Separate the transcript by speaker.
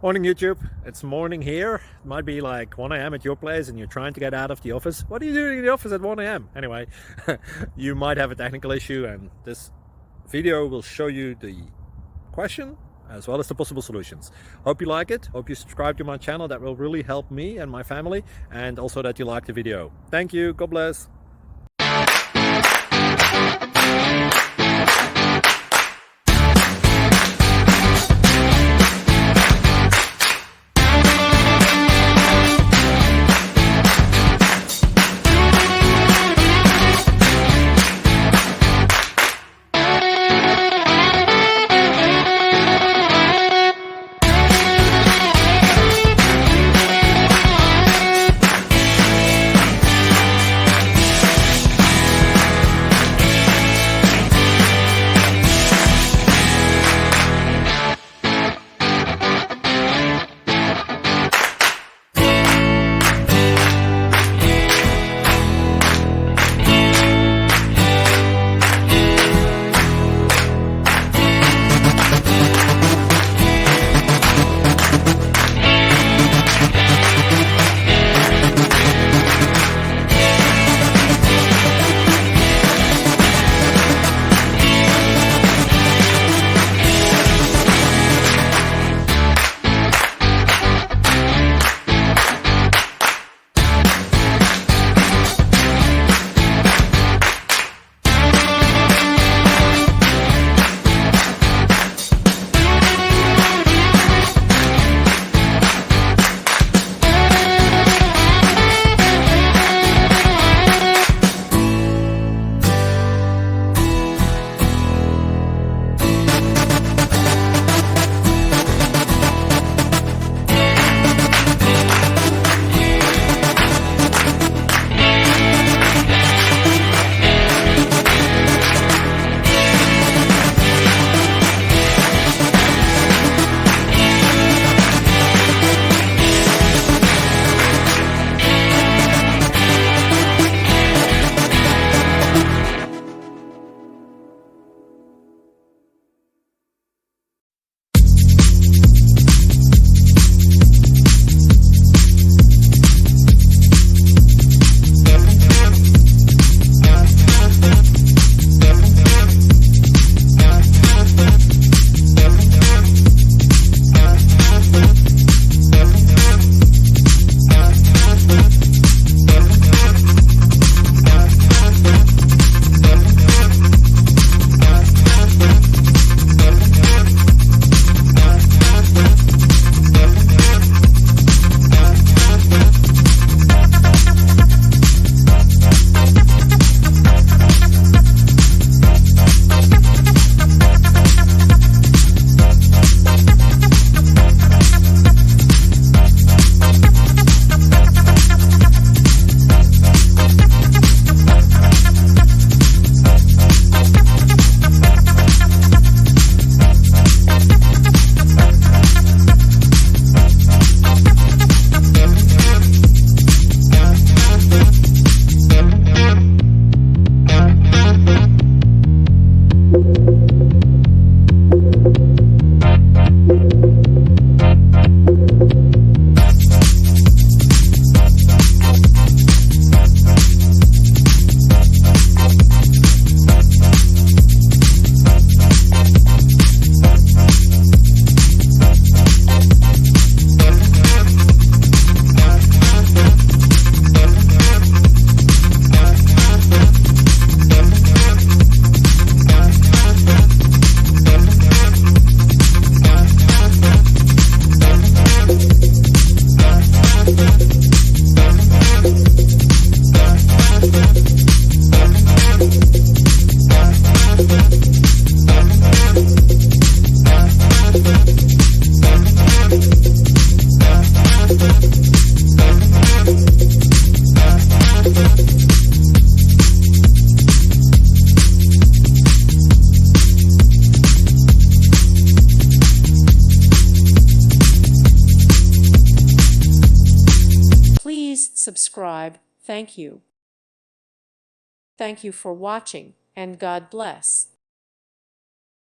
Speaker 1: Morning YouTube, it's morning here. It might be like 1 a.m. at your place and you're trying to get out of the office. What are you doing in the office at 1 a.m.? Anyway, you might have a technical issue and this video will show you the question as well as the possible solutions. Hope you like it, hope you subscribe to my channel. That will really help me and my family, and also that you like the video. Thank you, God bless.
Speaker 2: subscribe. Thank you. Thank you for watching, and God bless.